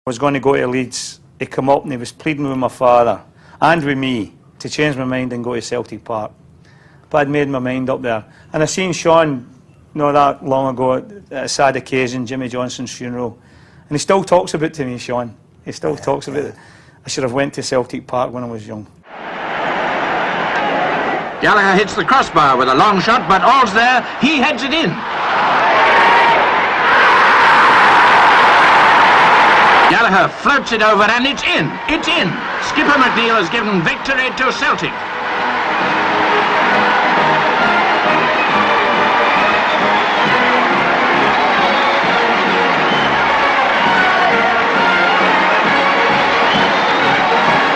was going to go to Leeds. He come up and he was pleading with my father and with me to change my mind and go to Celtic Park. But I'd made my mind up there. And I seen Sean not that long ago at a sad occasion, Jimmy Johnson's funeral. And he still talks about it to me, Sean. He still talks about it. I should have went to Celtic Park when I was young. Gallagher hits the crossbar with a long shot, but all's there. He heads it in. Gallagher floats it over and it's in. It's in. Skipper McNeil has given victory to Celtic.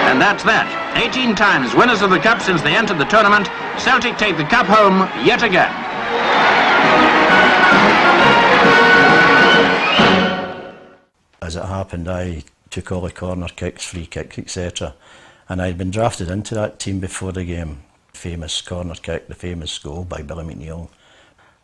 And that's that. 18 times winners of the Cup since they entered the tournament. Celtic take the Cup home yet again. As it happened, I took all the corner kicks, free kicks, etc. And I'd been drafted into that team before the game. Famous corner kick, the famous goal by Billy McNeil.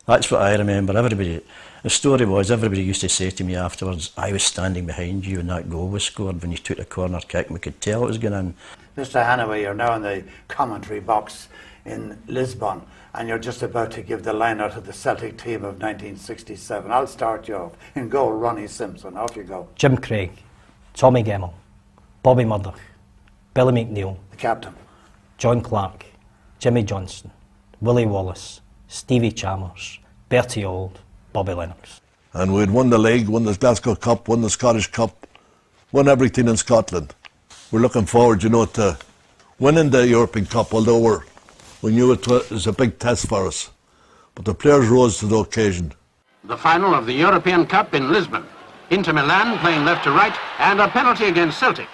That's what I remember. The story was, everybody used to say to me afterwards, I was standing behind you when that goal was scored, when you took the corner kick, and we could tell it was going in. Mr. Hannaway, you're now in the commentary box in Lisbon, and you're just about to give the line out of the Celtic team of 1967. I'll start you off. In goal, Ronnie Simpson. Off you go. Jim Craig, Tommy Gemmell, Bobby Murdoch, Billy McNeil, The captain. John Clark, Jimmy Johnson, Willie Wallace, Stevie Chalmers, Bertie Auld, Bobby Lennox. And we'd won the league, won the Glasgow Cup, won the Scottish Cup, won everything in Scotland. We're looking forward, you know, to winning the European Cup, although we knew it was a big test for us. But the players rose to the occasion. The final of the European Cup in Lisbon. Inter Milan playing left to right, and a penalty against Celtic.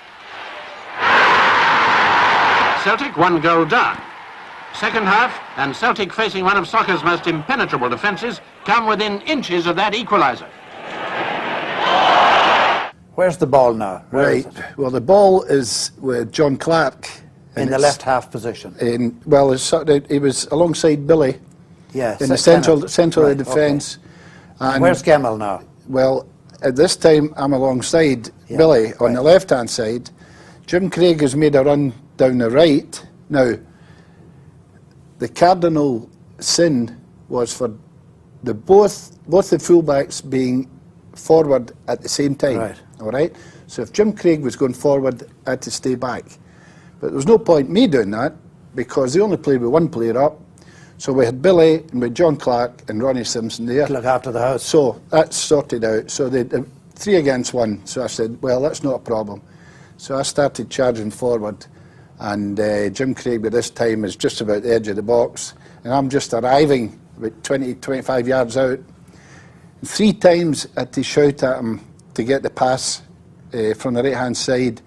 Celtic 1 goal down. Second half, and Celtic, facing one of soccer's most impenetrable defences, come within inches of that equaliser. Where's the ball now? Right. Well, the ball is with John Clark. In the left half position. He was alongside Billy. Yes. In the central of the defence. Okay. And where's Gemmell now? Well, at this time I'm alongside Billy on the left-hand side. Jim Craig has made a run down the right. Now, the cardinal sin was for both the fullbacks being forward at the same time. Right. All right. So if Jim Craig was going forward, I had to stay back. But there was no point me doing that because they only played with one player up. So we had Billy and with John Clark and Ronnie Simpson there. To look after the house. So that's sorted out. So they 3 against 1. So I said, well, that's not a problem. So I started charging forward. And Jim Craig by this time is just about the edge of the box. And I'm just arriving about 20, 25 yards out. And 3 times I had to shout at him to get the pass from the right-hand side.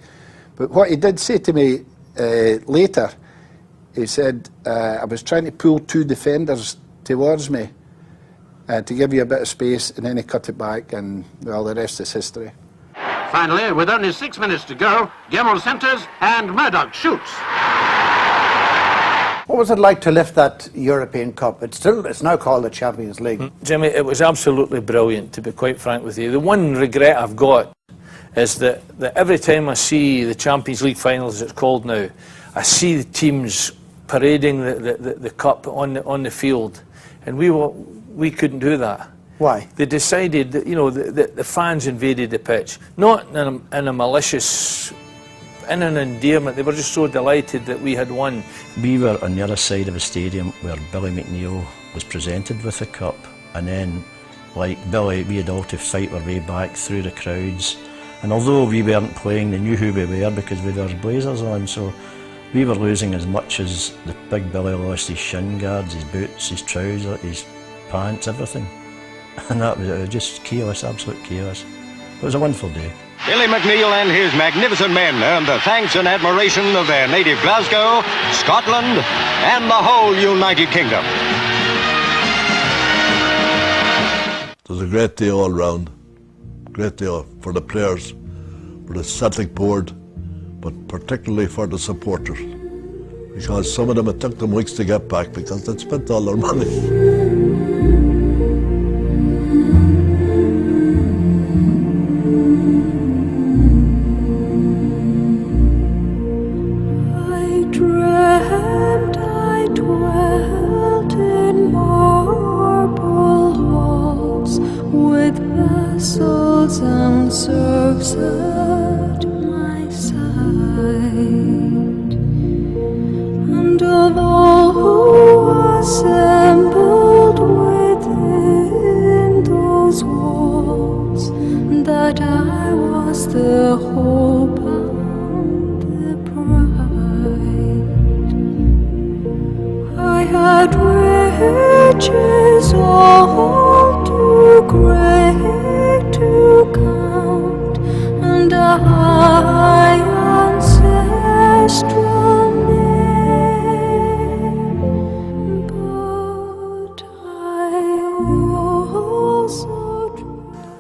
But what he did say to me later, he said, I was trying to pull 2 defenders towards me to give you a bit of space, and then he cut it back, and, well, the rest is history. Finally, with only 6 minutes to go, Gemmell centres and Murdoch shoots. what was it like to lift that European Cup? It's now called the Champions League. Jimmy, it was absolutely brilliant, to be quite frank with you. The one regret I've got is that every time I see the Champions League finals, as it's called now, I see the teams parading the cup on the field, and we couldn't do that. Why? They decided that, you know, the fans invaded the pitch, not in a malicious, in an endearment. They were just so delighted that we had won. We were on the other side of the stadium where Billy McNeil was presented with the cup, and then, like Billy, we had all to fight our way back through the crowds. And although we weren't playing, they knew who we were because we had our blazers on, so we were losing as much as the big Billy lost his shin guards, his boots, his trousers, his pants, everything. And it was just chaos, absolute chaos. It was a wonderful day. Billy McNeil and his magnificent men earned the thanks and admiration of their native Glasgow, Scotland, and the whole United Kingdom. It was a great day all round. Great day for the players, for the Celtic board, but particularly for the supporters. Because some of them, it took them weeks to get back because they'd spent all their money. close at my side, and of all who assembled within those walls, that I was the hope and the pride. I had riches all too great to count, and a high ancestral name, but I also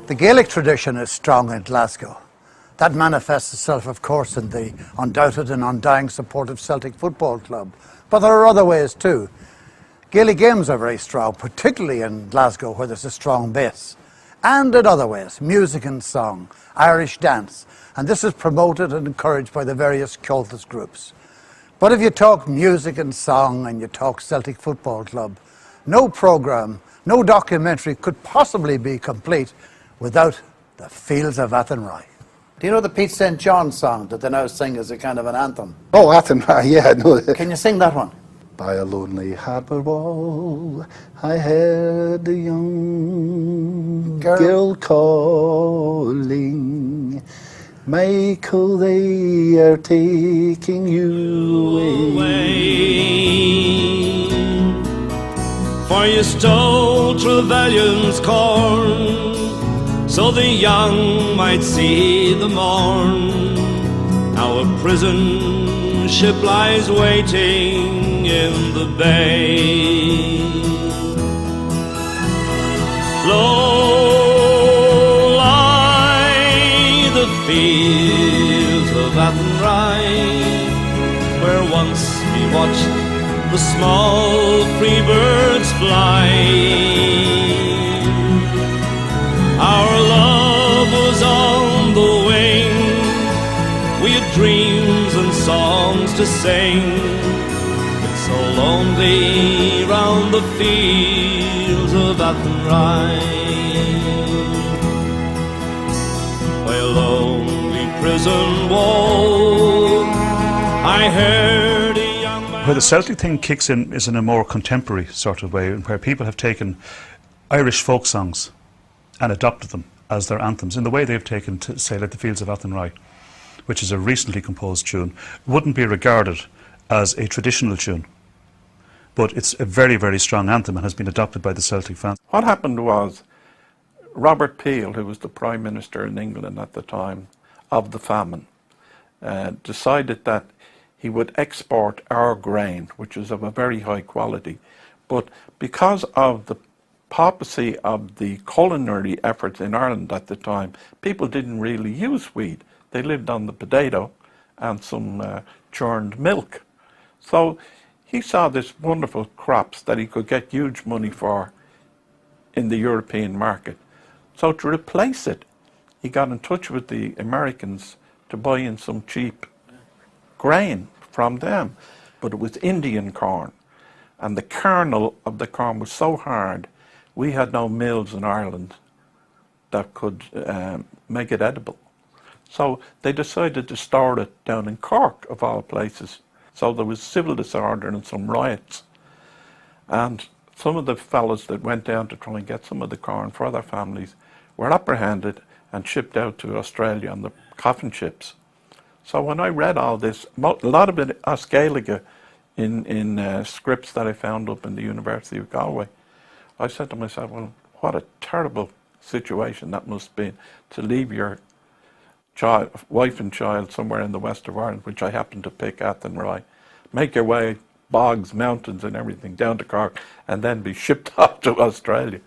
The Gaelic tradition is strong in Glasgow. That manifests itself, of course, in the undoubted and undying support of Celtic Football Club. But there are other ways too. Gaelic games are very strong, particularly in Glasgow where there's a strong base. And in other ways, music and song, Irish dance. And this is promoted and encouraged by the various cultist groups. But if you talk music and song and you talk Celtic Football Club, no programme, no documentary could possibly be complete without the Fields of Athenry. Do you know the Pete St. John song that they now sing as a kind of an anthem? Oh, Athenry, yeah, I know. Can you sing that one? By a lonely harbour wall, I heard a young girl calling, Michael, they are taking you away. For you stole Trevelyan's corn, so the young might see the morn. Now a prison ship lies waiting in the bay. Low lie the fields of Athenry, where once we watched the small free birds fly. Our love was on the wing, we had dreams and songs to sing. It's so lonely round the fields of Athenry. By a lonely prison wall, I heard a young man. Where the Celtic thing kicks in is in a more contemporary sort of way, where people have taken Irish folk songs and adopted them as their anthems, in the way they've taken to, say, like the Fields of Athenry, which is a recently composed tune, wouldn't be regarded as a traditional tune, but it's a very, very strong anthem and has been adopted by the Celtic fans. What happened was Robert Peel, who was the Prime Minister in England at the time of the famine, decided that he would export our grain, which is of a very high quality, but because of the paucity of the culinary efforts in Ireland at the time, people didn't really use wheat. They lived on the potato and some churned milk. So he saw this wonderful crops that he could get huge money for in the European market. So to replace it, he got in touch with the Americans to buy in some cheap grain from them. But it was Indian corn, and the kernel of the corn was so hard, we had no mills in Ireland that could make it edible. So they decided to store it down in Cork, of all places. So there was civil disorder and some riots. And some of the fellows that went down to try and get some of the corn for their families were apprehended and shipped out to Australia on the coffin ships. So when I read all this, a lot of it as Gaelic in scripts that I found up in the University of Galway, I said to myself, well, what a terrible situation that must be, to leave your child, wife and child somewhere in the west of Ireland, which I happened to pick Athenry, make your way, bogs, mountains and everything, down to Cork, and then be shipped off to Australia.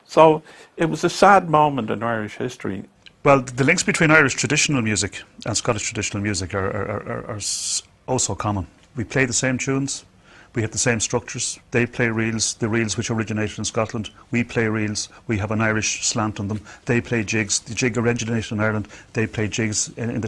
So it was a sad moment in Irish history. Well, the links between Irish traditional music and Scottish traditional music are also common. We play the same tunes, we have the same structures. They play reels, the reels which originated in Scotland. We play reels, we have an Irish slant on them. They play jigs, the jig originated in Ireland. They play jigs in the